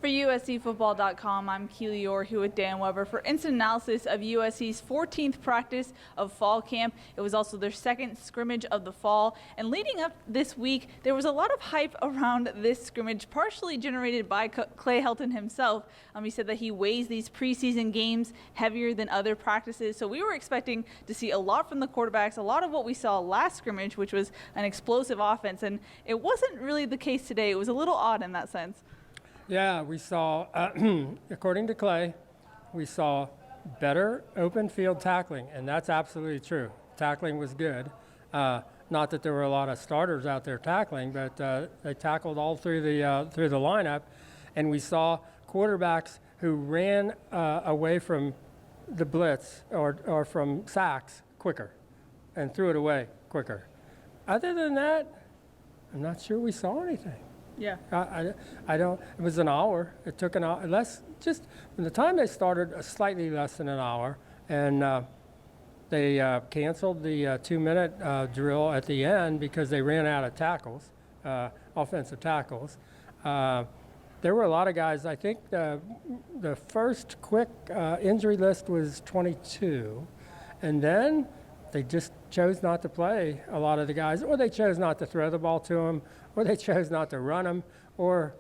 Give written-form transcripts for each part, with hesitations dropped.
For USCFootball.com, I'm Keely Eure here with Dan Weber for instant analysis of USC's 14th practice of fall camp. It was also their second scrimmage of the fall. And leading up this week, there was a lot of hype around this scrimmage, partially generated by Clay Helton himself. He said that he weighs these preseason games heavier than other practices. So we were expecting to see a lot from the quarterbacks, a lot of what we saw last scrimmage, which was an explosive offense. And it wasn't really the case today. It was a little odd in that sense. Yeah, we saw, according to Clay, we saw better open field tackling, and that's absolutely true. Tackling was good. Not that there were a lot of starters out there tackling, but they tackled all through the lineup, and we saw quarterbacks who ran away from the blitz or from sacks quicker and threw it away quicker. Other than that, I'm not sure we saw anything. Yeah. I don't, it was an hour. It took an hour, just from the time they started, slightly less than an hour. And they canceled the 2-minute drill at the end because they ran out of tackles, offensive tackles. There were a lot of guys. I think the first quick injury list was 22. And then they just chose not to play a lot of the guys, or they chose not to throw the ball to them, or they chose not to run them, or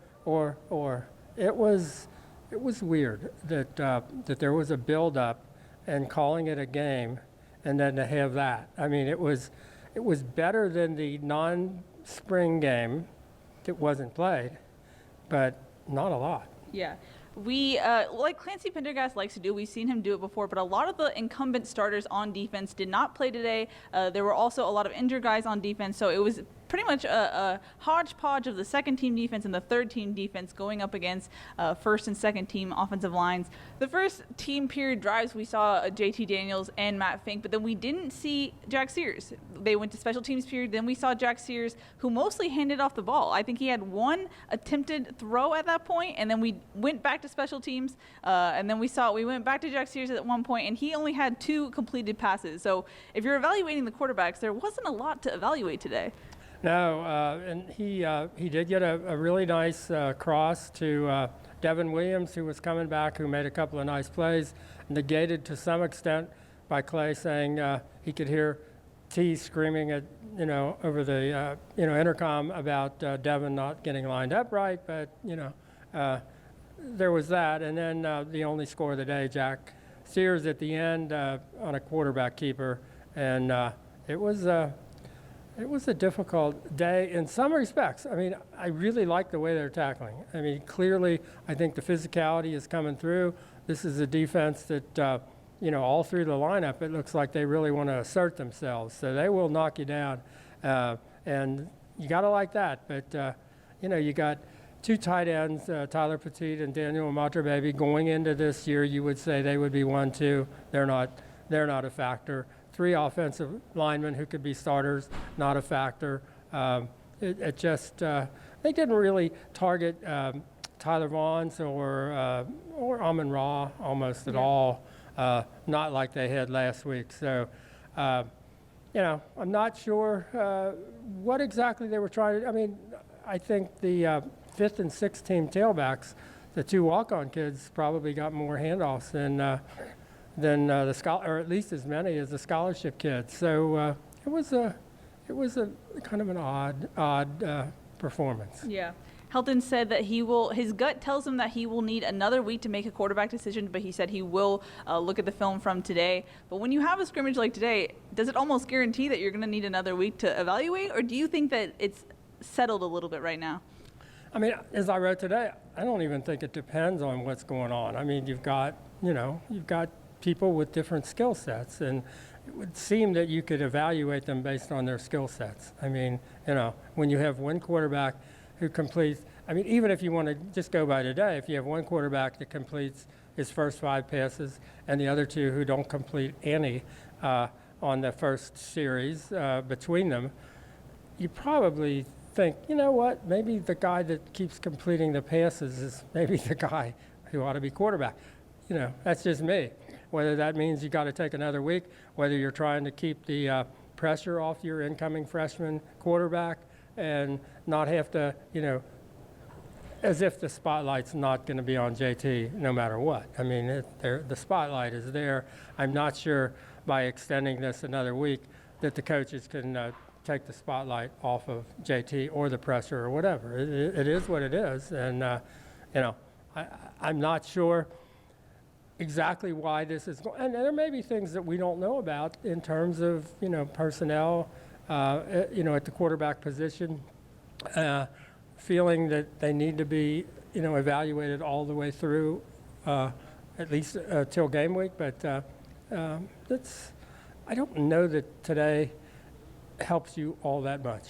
it was weird that there was a build-up and calling it a game, and then to have that. I mean, it was better than the non-spring game that wasn't played, but not a lot. Yeah. We, like Clancy Pendergast likes to do, we've seen him do it before, but a lot of the incumbent starters on defense did not play today. There were also a lot of injured guys on defense, so it was pretty much a hodgepodge of the second-team defense and the third-team defense going up against first- and second-team offensive lines. The first-team period drives, we saw JT Daniels and Matt Fink, but then we didn't see Jack Sears. They went to special teams period. Then we saw Jack Sears, who mostly handed off the ball. I think he had one attempted throw at that point, and then we went back to special teams, and then we went back to Jack Sears at one point, and he only had 2 completed passes. So if you're evaluating the quarterbacks, there wasn't a lot to evaluate today. No, and he did get a really nice cross to Devin Williams, who was coming back, who made a couple of nice plays, negated to some extent by Clay saying he could hear T screaming at over the intercom about Devin not getting lined up right, but there was that, and then the only score of the day, Jack Sears at the end on a quarterback keeper, and it was a difficult day in some respects. I mean, I really like the way they're tackling. I mean, clearly, I think the physicality is coming through. This is a defense that, all through the lineup, it looks like they really want to assert themselves. So they will knock you down, and you got to like that. But, you got 2 tight ends, Tyler Petit and Daniel Matrababy, going into this year. You would say they would be 1-2. They're not a factor. 3 offensive linemen who could be starters, not a factor. They didn't really target Tyler Vaughns or Amon-Ra almost at all, not like they had last week. So, I'm not sure what exactly they were trying to. I mean, I think the 5th and 6th team tailbacks, the 2 walk-on kids, probably got more handoffs than the or at least as many as the scholarship kids. So it was a kind of an odd performance. Yeah. Helton said that his gut tells him that he will need another week to make a quarterback decision, but he said he will look at the film from today. But when you have a scrimmage like today, does it almost guarantee that you're going to need another week to evaluate, or do you think that it's settled a little bit right now? I mean, as I wrote today, I don't even think it depends on what's going on. I mean, you've got people with different skill sets, and it would seem that you could evaluate them based on their skill sets. I mean, when you have one quarterback who completes, I mean, even if you want to just go by today, if you have one quarterback that completes his first 5 passes and the other 2 who don't complete any on the first series between them, you probably think, what, maybe the guy that keeps completing the passes is maybe the guy who ought to be quarterback. That's just me. Whether that means you got to take another week, whether you're trying to keep the pressure off your incoming freshman quarterback and not have to, as if the spotlight's not going to be on JT no matter what. I mean, the spotlight is there. I'm not sure by extending this another week that the coaches can take the spotlight off of JT or the pressure or whatever. It is what it is, and you know, I'm not sure exactly why this is going. And there may be things that we don't know about in terms of personnel, at the quarterback position, feeling that they need to be evaluated all the way through, at least till game week. But I don't know that today helps you all that much.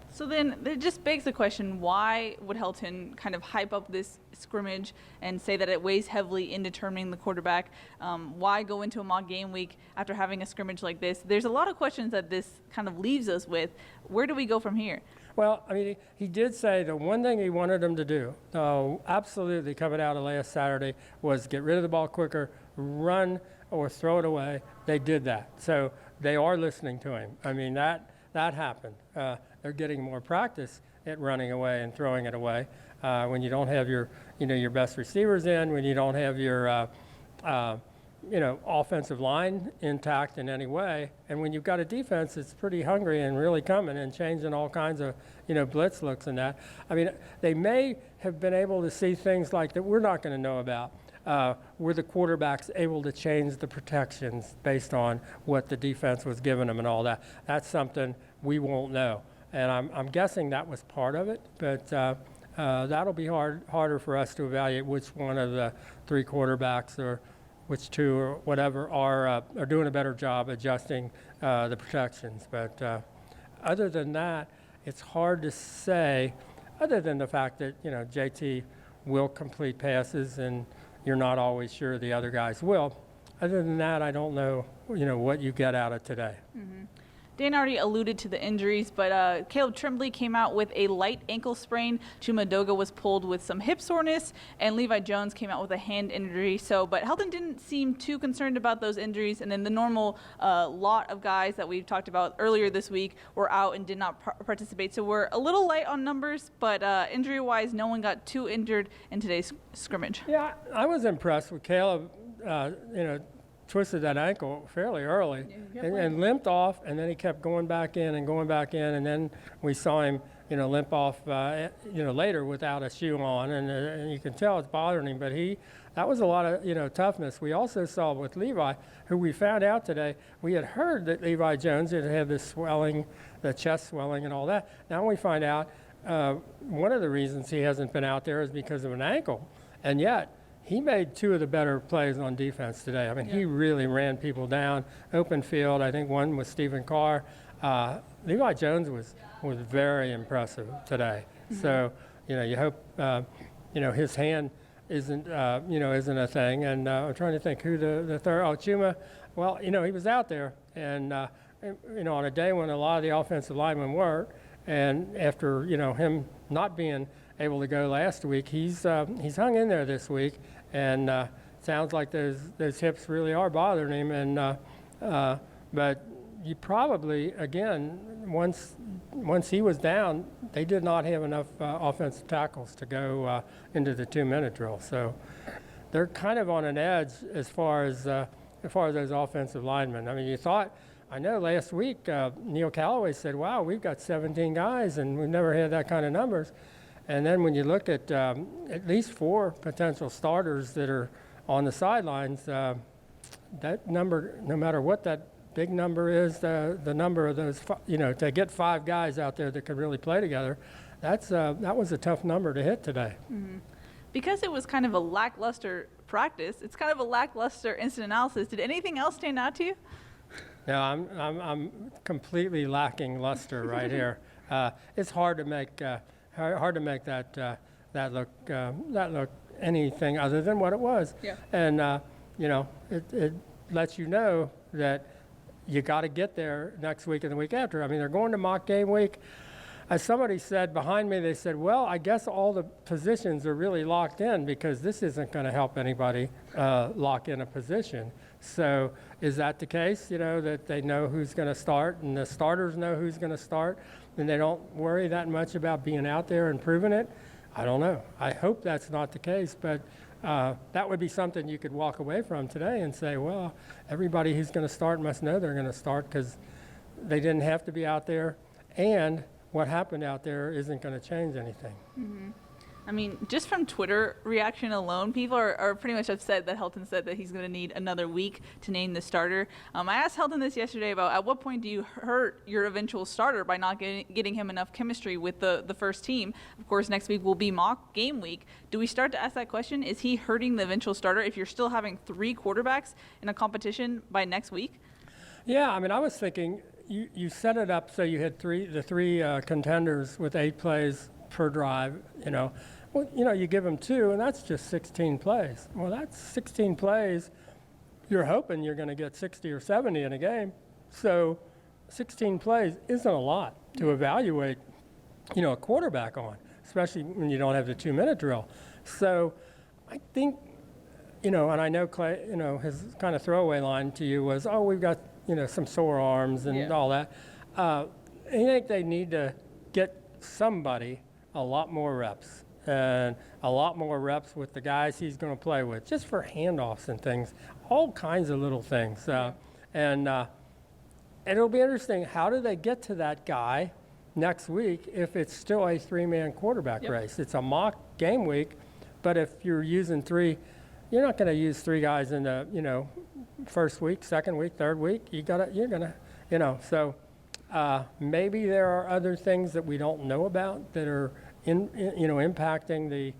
So then it just begs the question, why would Helton kind of hype up this scrimmage and say that it weighs heavily in determining the quarterback? Why go into a mock game week after having a scrimmage like this? There's a lot of questions that this kind of leaves us with. Where do we go from here? Well, I mean, he did say the one thing he wanted them to do, absolutely coming out of last Saturday, was get rid of the ball quicker, run or throw it away. They did that. So they are listening to him. I mean, that happened. They're getting more practice at running away and throwing it away. When you don't have your best receivers in, when you don't have your, offensive line intact in any way, and when you've got a defense that's pretty hungry and really coming and changing all kinds of, blitz looks and that. I mean, they may have been able to see things like that we're not going to know about. Were the quarterbacks able to change the protections based on what the defense was giving them and all that? That's something we won't know. And I'm guessing that was part of it, but that'll be harder for us to evaluate which one of the three quarterbacks or which two or whatever are doing a better job adjusting the protections. But other than that, it's hard to say, other than the fact that, JT will complete passes and you're not always sure the other guys will. Other than that, I don't know, what you get out of today. Mm-hmm. Dan already alluded to the injuries, but Caleb Tremblay came out with a light ankle sprain. Chuma Doga was pulled with some hip soreness, and Levi Jones came out with a hand injury. But Helton didn't seem too concerned about those injuries, and then the normal lot of guys that we talked about earlier this week were out and did not participate. So we're a little light on numbers, but injury-wise, no one got too injured in today's scrimmage. Yeah, I was impressed with Caleb, twisted that ankle fairly early and limped off, and then he kept going back in, and then we saw him, limp off, later without a shoe on, and you can tell it's bothering him, but that was a lot of, toughness. We also saw with Levi, who we found out today, we had heard that Levi Jones had this swelling, the chest swelling and all that. Now we find out one of the reasons he hasn't been out there is because of an ankle, and yet he made two of the better plays on defense today. I mean, he really ran people down, open field. I think one was Stephen Carr. Levi Jones was very impressive today. Mm-hmm. So, you hope, his hand isn't a thing. And I'm trying to think who the third. Oh, Chuma. Well, he was out there, and on a day when a lot of the offensive linemen weren't, and after him not being able to go last week, he's hung in there this week. And sounds like those hips really are bothering him. And but you probably, again, once he was down, they did not have enough offensive tackles to go into the 2-minute drill. So they're kind of on an edge as far as those offensive linemen. I mean, I know last week Neil Callaway said, "Wow, we've got 17 guys, and we've never had that kind of numbers." And then when you look at least 4 potential starters that are on the sidelines, that number, no matter what that big number is, the number of those, to get 5 guys out there that could really play together, that was a tough number to hit today. Mm-hmm. Because it was kind of a lackluster practice, it's kind of a lackluster instant analysis. Did anything else stand out to you? No, I'm completely lacking luster right here. It's hard to make that look anything other than what it was. Yeah. And it lets you know that you got to get there next week and the week after. I mean, they're going to mock game week. As somebody said behind me, they said, "Well, I guess all the positions are really locked in because this isn't going to help anybody lock in a position." So is that the case? That they know who's going to start and the starters know who's going to start, and they don't worry that much about being out there and proving it. I don't know. I hope that's not the case, but that would be something you could walk away from today and say, well, everybody who's going to start must know they're going to start because they didn't have to be out there, and what happened out there isn't going to change anything. Mm-hmm. I mean, just from Twitter reaction alone, people are pretty much upset that Helton said that he's going to need another week to name the starter. I asked Helton this yesterday about at what point do you hurt your eventual starter by not getting him enough chemistry with the first team? Of course, next week will be mock game week. Do we start to ask that question? Is he hurting the eventual starter if you're still having 3 quarterbacks in a competition by next week? Yeah, I mean, I was thinking you set it up so you had the three contenders with 8 plays per drive, Well, you give them 2, and that's just 16 plays. Well, that's 16 plays. You're hoping you're going to get 60 or 70 in a game. So 16 plays isn't a lot to evaluate, a quarterback on, especially when you don't have the 2-minute drill. So I think, and I know Clay, his kind of throwaway line to you was, oh, we've got, some sore arms and all that. I think they need to get somebody a lot more reps. And a lot more reps with the guys he's going to play with, just for handoffs and things, all kinds of little things. And it'll be interesting, how do they get to that guy next week if it's still a 3-man quarterback race? It's a mock game week, but if you're using 3, you're not going to use 3 guys in the, first week, second week, third week. You're going to, so maybe there are other things that we don't know about that are impacting the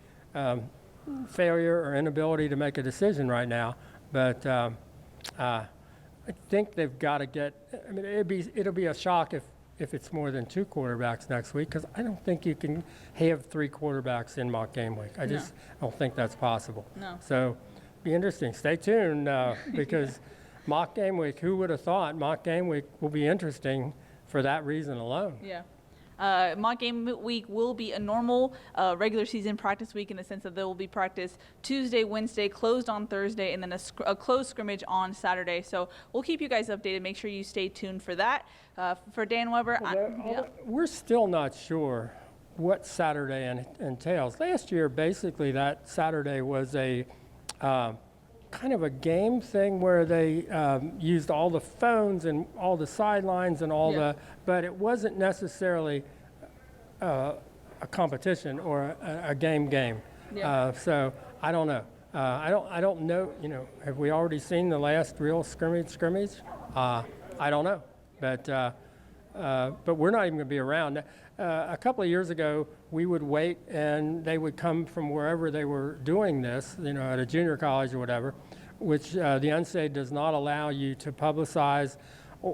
failure or inability to make a decision right now. But I think they've got to get. I mean, it'll be a shock if it's more than 2 quarterbacks next week, because I don't think you can have 3 quarterbacks in mock game week. I just don't think that's possible. No. So, be interesting. Stay tuned because mock game week. Who would have thought mock game week will be interesting for that reason alone? Yeah. Mock game week will be a normal regular season practice week in the sense that there will be practice Tuesday, Wednesday, closed on Thursday, and then a closed scrimmage on Saturday. So we'll keep you guys updated. Make sure you stay tuned for that. For Dan Weber, we're still not sure what Saturday entails. Last year, basically, that Saturday was a kind of a game thing where they used all the phones and all the sidelines and all but it wasn't necessarily a competition or a game. So I don't know. I don't know. Have we already seen the last real scrimmage? I don't know. But we're not even going to be around. A couple of years ago, we would wait, and they would come from wherever they were doing this, at a junior college or whatever, which the NCAA does not allow you to publicize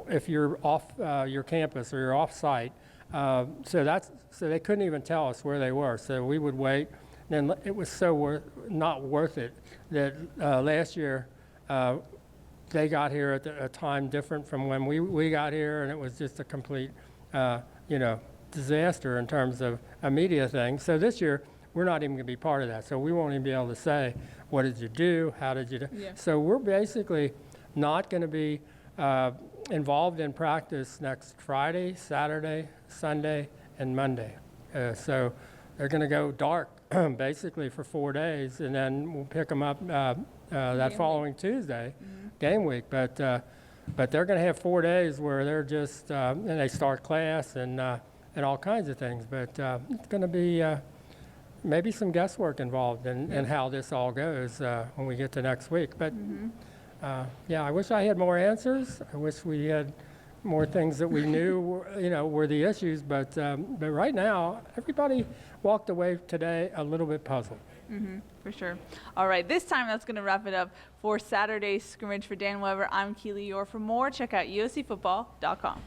if you're off your campus or you're off-site. So they couldn't even tell us where they were. So we would wait. And it was so not worth it that last year they got here at a time different from when we got here, and it was just a complete, disaster in terms of a media thing. So this year, we're not even going to be part of that. So we won't even be able to say, what did you do? How did you do? Yeah. So we're basically not going to be involved in practice next Friday, Saturday, Sunday, and Monday. So they're going to go dark basically for 4 days, and then we'll pick them up that following Tuesday, game week. But they're going to have 4 days where they're just, and they start class and all kinds of things. But it's going to be maybe some guesswork involved in how this all goes when we get to next week. But I wish I had more answers. I wish we had more things that we knew were the issues. But right now, everybody walked away today a little bit puzzled. For sure. All right, this time that's going to wrap it up for Saturday's scrimmage. For Dan Weber, I'm Keely Eure. For more, check out uscfootball.com.